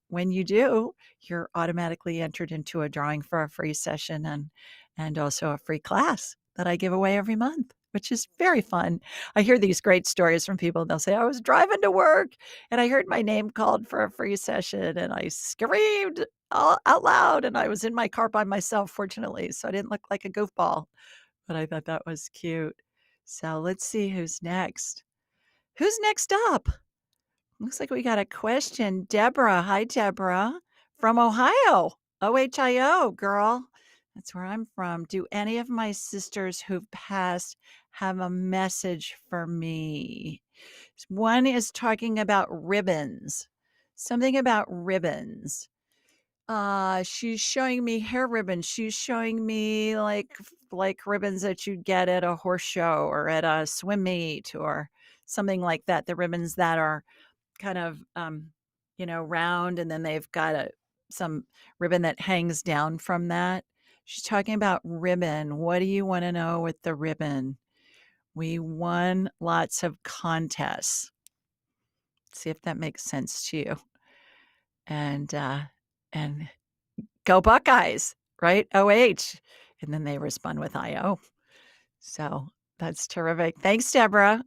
when you do, you're automatically entered into a drawing for a free session and also a free class that I give away every month, which is very fun. I hear these great stories from people. They'll say, I was driving to work and I heard my name called for a free session and I screamed out loud and I was in my car by myself, fortunately. So I didn't look like a goofball, but I thought that was cute. So let's see who's next. Who's next up? Looks like we got a question. Deborah. Hi, Deborah from Ohio. OHIO, girl. That's where I'm from. Do any of my sisters who've passed have a message for me? One is talking about ribbons, something about ribbons. She's showing me hair ribbons. She's showing me like ribbons that you'd get at a horse show or at a swim meet or something like that. The ribbons that are kind of round and then they've got some ribbon that hangs down from that. She's talking about ribbon. What do you want to know with the ribbon? We won lots of contests. See if that makes sense to you. And go Buckeyes, right? OH. And then they respond with IO. So that's terrific. Thanks, Deborah.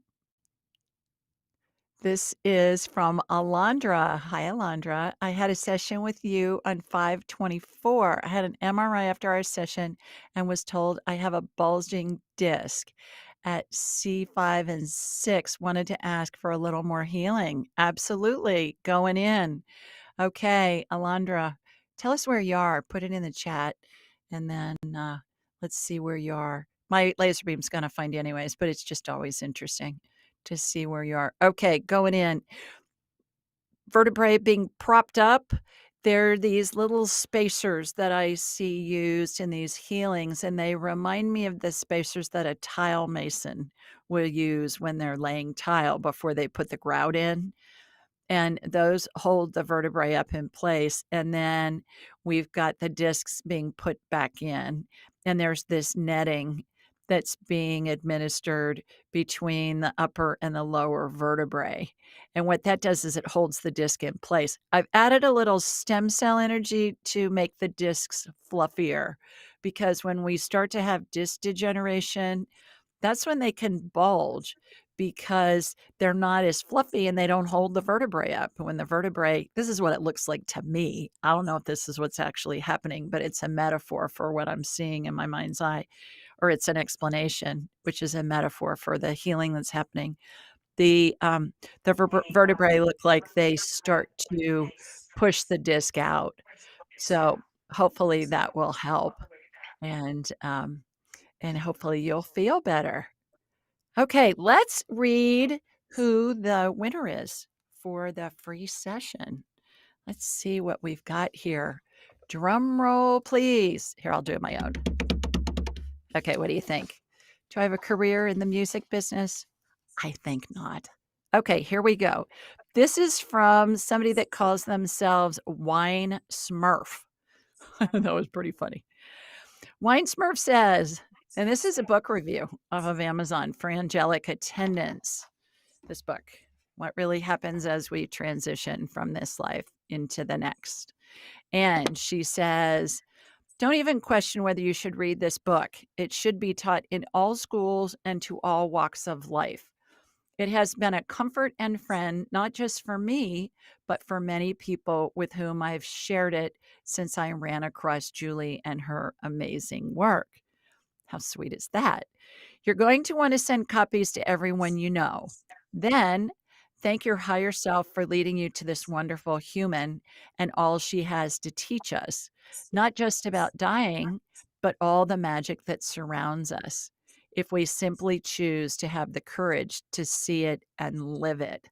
This is from Alondra. Hi, Alondra. I had a session with you on 5/24. I had an MRI after our session and was told I have a bulging disc at C5 and 6. Wanted to ask for a little more healing. Absolutely. Going in. Okay, Alondra, tell us where you are. Put it in the chat and then let's see where you are. My laser beam's going to find you anyways, but it's just always interesting to see where you are. Okay, going in. Vertebrae being propped up. There are these little spacers that I see used in these healings, and they remind me of the spacers that a tile mason will use when they're laying tile before they put the grout in. And those hold the vertebrae up in place. And then we've got the discs being put back in. And there's this netting that's being administered between the upper and the lower vertebrae. And what that does is it holds the disc in place. I've added a little stem cell energy to make the discs fluffier because when we start to have disc degeneration, that's when they can bulge because they're not as fluffy and they don't hold the vertebrae up. When the vertebrae, this is what it looks like to me. I don't know if this is what's actually happening, but it's a metaphor for what I'm seeing in my mind's eye, or it's an explanation, which is a metaphor for the healing that's happening. The vertebrae look like they start to push the disc out. So hopefully that will help. And hopefully you'll feel better. Okay, let's read who the winner is for the free session. Let's see what we've got here. Drum roll, please. Here, I'll do my own. Okay, what do you think? Do I have a career in the music business? I think not. Okay, here we go. This is from somebody that calls themselves Wine Smurf. That was pretty funny. Wine Smurf says, and this is a book review off of Amazon for angelic attendance. This book, what really happens as we transition from this life into the next. And she says, don't even question whether you should read this book. It should be taught in all schools and to all walks of life. It has been a comfort and friend, not just for me, but for many people with whom I've shared it since I ran across Julie and her amazing work. How sweet is that? You're going to want to send copies to everyone you know. Then thank your higher self for leading you to this wonderful human and all she has to teach us, not just about dying, but all the magic that surrounds us. If we simply choose to have the courage to see it and live it.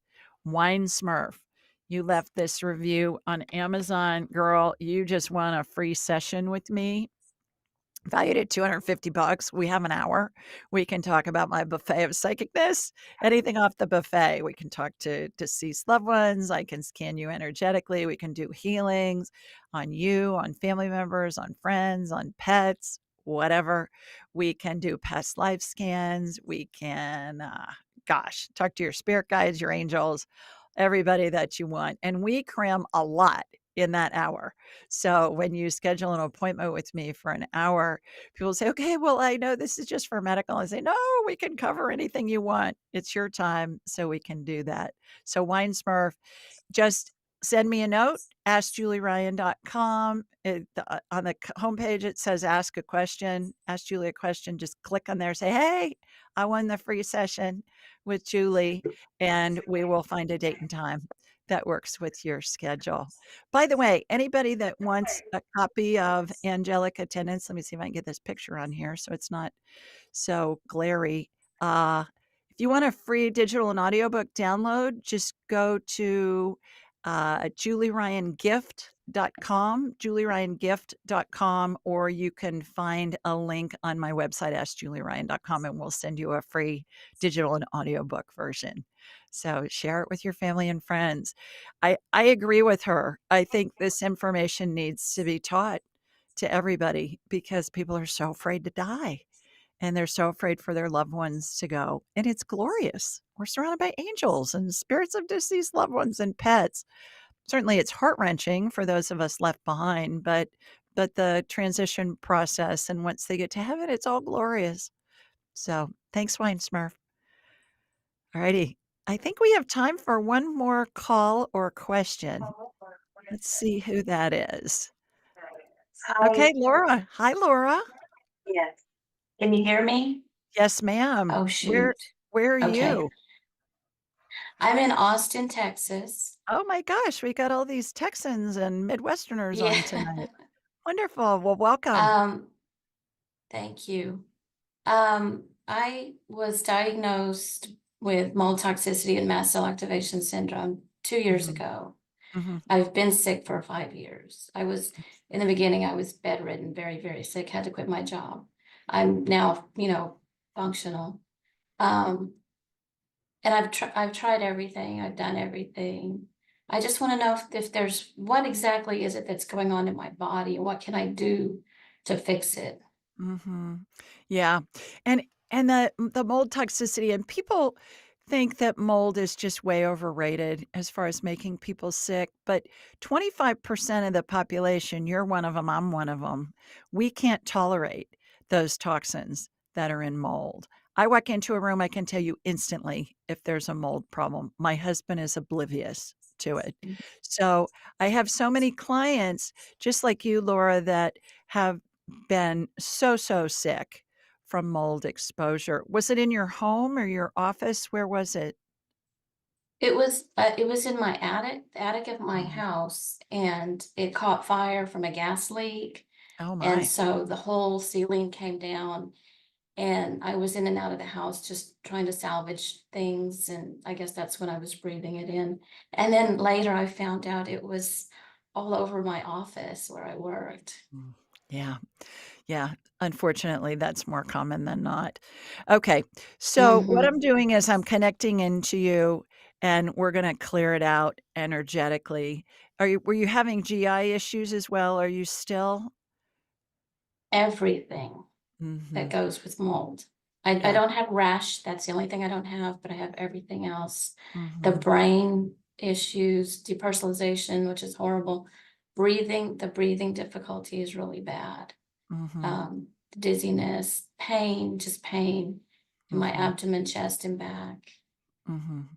Wine Smurf, you left this review on Amazon. Girl, you just won a free session with me valued at $250. We have an hour. We can talk about my buffet of psychicness, anything off the buffet. We can talk to deceased loved ones. I can scan you energetically. We can do healings on you, on family members, on friends, on pets, whatever. We can do past life scans. We can, talk to your spirit guides, your angels, everybody that you want. And we cram a lot in that hour. So when you schedule an appointment with me for an hour, people say, okay, well, I know this is just for medical. I say, no, we can cover anything you want. It's your time. So we can do that. So Wine Smurf, just send me a note, askjulieryan.com. On the homepage, it says ask a question, ask Julie a question. Just click on there, say, hey, I won the free session with Julie, and we will find a date and time that works with your schedule. By the way, anybody that wants a copy of Angelic Attendance, let me see if I can get this picture on here so it's not so glary. If you want a free digital and audiobook download, just go to julieryangift.com, or you can find a link on my website, askjulieryan.com, and we'll send you a free digital and audiobook version. So share it with your family and friends. I agree with her. I think this information needs to be taught to everybody because people are so afraid to die and they're so afraid for their loved ones to go. And it's glorious. We're surrounded by angels and spirits of deceased loved ones and pets. Certainly it's heart-wrenching for those of us left behind, but the transition process and once they get to heaven, it's all glorious. So thanks, Wine Smurf. All righty. I think we have time for one more call or question. Let's see who that is. Hi. Okay, Laura. Hi, Laura. Yes. Can you hear me? Yes, ma'am. Oh, Where shoot. where are Okay. you? I'm in Austin, Texas. Oh my gosh, we got all these Texans and Midwesterners Yeah. on tonight. Wonderful. Well, welcome. Um, Thank you. I was diagnosed with mold toxicity and mast cell activation syndrome 2 years Mhm, ago. mhm, I've been sick for 5 years. In the beginning, I was bedridden, very, very sick, had to quit my job. I'm now, functional. Um, And I've tried everything, I've done everything. I just wanna know if there's what exactly is it that's going on in my body, and what can I do to fix it? mhm. Yeah, and the mold toxicity and people think that mold is just way overrated as far as making people sick, but 25% of the population, you're one of them. 'Em, I'm one of them. We can't tolerate those toxins that are in mold. I walk into a room, I can tell you instantly if there's a mold problem. My husband is oblivious to it. So, I have so many clients, just like you, Laura, that have been so, so sick from mold exposure. Was it in your home or your office? Where was it? It was in my attic, the attic of my Mhm. house, and it caught fire from a gas leak, Oh and my. so the whole ceiling came down, and I was in and out of the house just trying to salvage things, and I guess that's when I was breathing it in. And then later I found out it was all over my office where I worked. Mm. Yeah. Yeah. Unfortunately, that's more common than not. Okay. So what Mhm. I'm doing is I'm connecting into you and we're going to clear it out energetically. Were you having GI issues as well? Are you still? Everything that Mhm. goes with mold. I Yeah. don't have rash, that's the only thing I don't have, but I have everything else. The Mhm. brain issues, depersonalization, which is horrible. The breathing difficulty is really bad. Mhm. Dizziness, pain, just pain in my Mhm. abdomen, chest, and back. Mhm.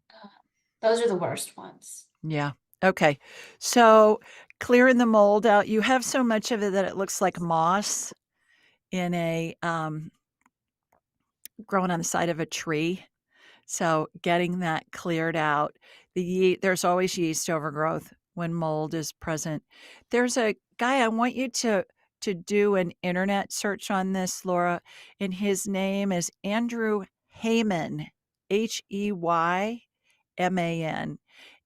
Those are the worst ones. Yeah. Okay. So, clearing the mold out, you have so much of it that it looks like moss in a, growing on the side of a tree. So, getting that cleared out, there's always yeast overgrowth when mold is present. There's a guy I want you to do an internet search on this, Laura, and his name is Andrew Heyman, Heyman,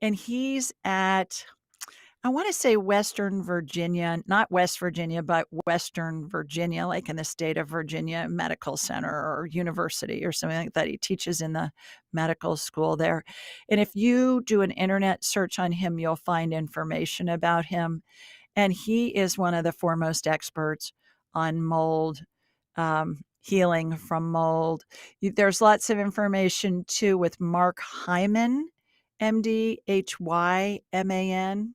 and he's at I wanna say Western Virginia, not West Virginia, but Western Virginia, like in the state of Virginia Medical Center or university or something like that. He teaches in the medical school there. And if you do an internet search on him, you'll find information about him. And he is one of the foremost experts on mold, healing from mold. There's lots of information too with Mark Hyman, MD, Hyman,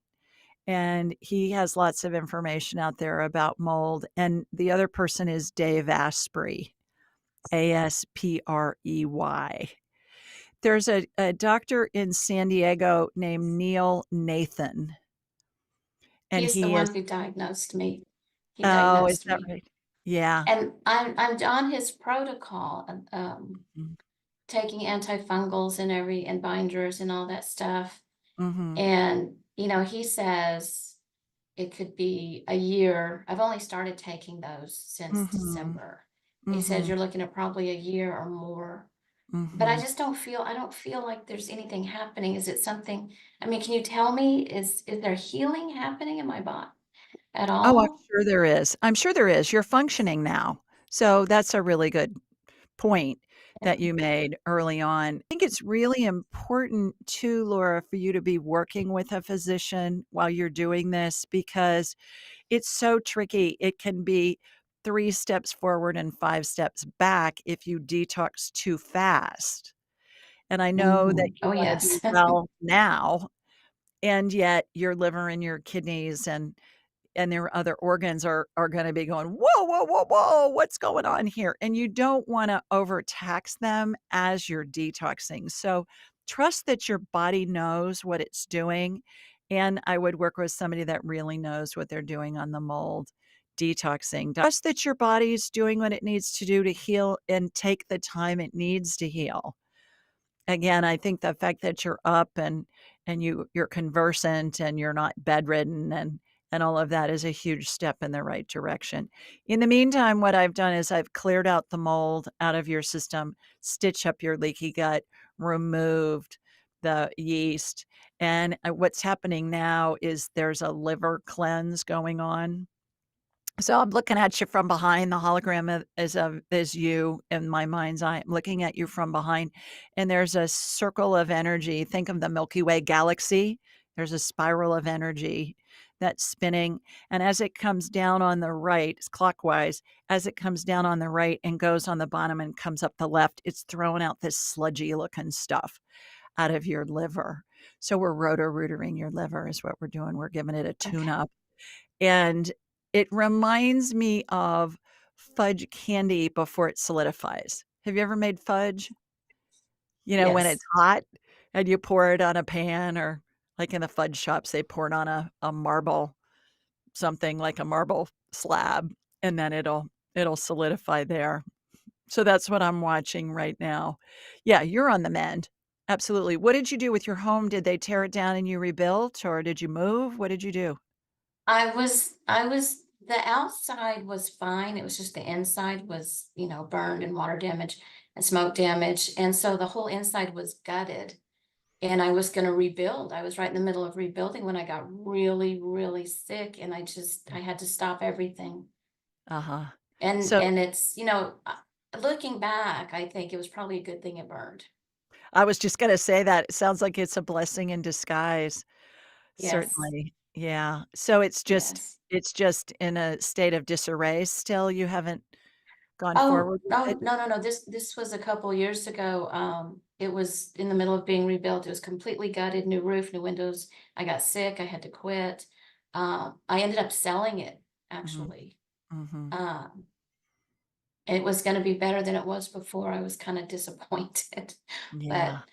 and he has lots of information out there about mold. And the other person is Dave Asprey, Asprey. There's a doctor in San Diego named Neil Nathan, and He's the he is one who diagnosed me. He oh, is diagnosed that me. right? Yeah. And I'm on his protocol, Mhm. taking antifungals and and binders and all that stuff. Mhm. And, he says it could be a year. I've only started taking those since Mhm. December. He says Mhm. you're looking at probably a year or more. But Mhm. I don't feel like there's anything happening. Is it something, I mean, can you tell me, is there healing happening in my body at Oh, I'm all? sure there is. I'm sure there is. You're functioning now. So that's a really good point that Yeah. you made early on. I think it's really important too, Laura, for you to be working with a physician while you're doing this because it's so tricky. It can be 3 steps forward and 5 steps back if you detox too fast. And I know that you Oh, wanna be yes. well now, and yet your liver and your kidneys and their other organs are gonna be going, "Whoa, whoa, whoa, whoa, what's going on here?" And you don't wanna overtax them as you're detoxing. So, trust that your body knows what it's doing, and I would work with somebody that really knows what they're doing on the mold detoxing. Trust that your body's doing what it needs to do to heal and take the time it needs to heal. Again, I think the fact that you're up and you're conversant and you're not bedridden and all of that is a huge step in the right direction. In the meantime, what I've done is I've cleared out the mold out of your system, stitch up your leaky gut, removed the yeast, and, what's happening now is there's a liver cleanse going on. So I'm looking at you from behind. The hologram is you in my mind's eye. I'm looking at you from behind, and there's a circle of energy. Think of the Milky Way galaxy. There's a spiral of energy that's spinning, and as it comes down on the right, it's clockwise. As it comes down on the right and goes on the bottom and comes up the left, it's throwing out this sludgy looking stuff out of your liver. So we're roto-rootering your liver is what we're doing. We're giving it a tune Okay. up. And it reminds me of fudge candy before it solidifies. Have you ever made fudge? You know, when it's Yes. hot and you pour it on a pan or like in the fudge shops, they pour it on a marble something like a marble slab, and then it'll solidify there. So that's what I'm watching right now. Yeah, you're on the mend. Absolutely. What did you do with your home? Did they tear it down and you rebuilt, or did you move? What did you do? The outside was fine. It was just the inside was, burned and water damage and smoke damage. And so the whole inside was gutted. And I was going to rebuild. I was right in the middle of rebuilding when I got really, really sick. And I had to stop everything. Uh-huh. And, So and it's, looking back, I think it was probably a good thing it burned. I was just gonna say that. It sounds like it's a blessing in disguise. Yes. Certainly. Yeah. So Yes. it's just in a state of disarray still? You haven't gone Oh, forward with no, it? no, no, no. This was a couple years ago. It was in the middle of being rebuilt. It was completely gutted, new roof, new windows. I got sick. I had to quit. I ended up selling it Mhm. actually. Mhm. Um, it was going to be better than it was before. I was kind of disappointed, Yeah. but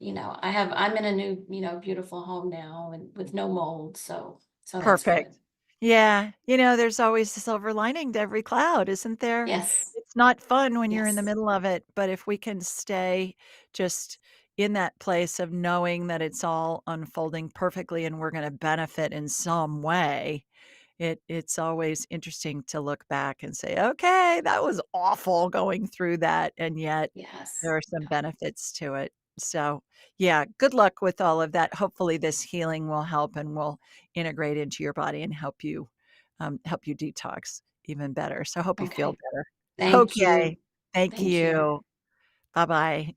I'm in a new, beautiful home now and with no mold. So that's good. Perfect. Yeah. There's always a silver lining to every cloud, isn't there? Yes. It's not fun when you're in the Yes. middle of it, but if we can stay just in that place of knowing that it's all unfolding perfectly and we're going to benefit in some way, it's always interesting to look back and say, okay, that was awful going through that. And yet Yes. there are some benefits to it. So, yeah, good luck with all of that. Hopefully, this healing will help and will integrate into your body and help you detox even better. So, I hope you feel Okay. better. Thank you. Okay, thank Thank you. you. Bye bye.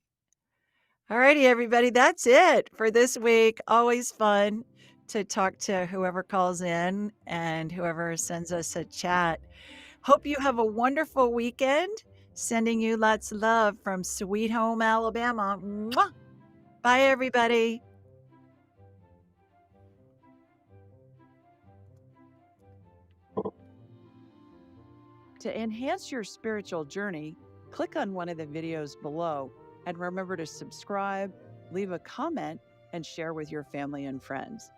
All righty, everybody. That's it for this week. Always fun to talk to whoever calls in and whoever sends us a chat. Hope you have a wonderful weekend. Sending you lots of love from Sweet Home, Alabama. Mwah! Bye, everybody. To enhance your spiritual journey, click on one of the videos below and remember to subscribe, leave a comment, and share with your family and friends.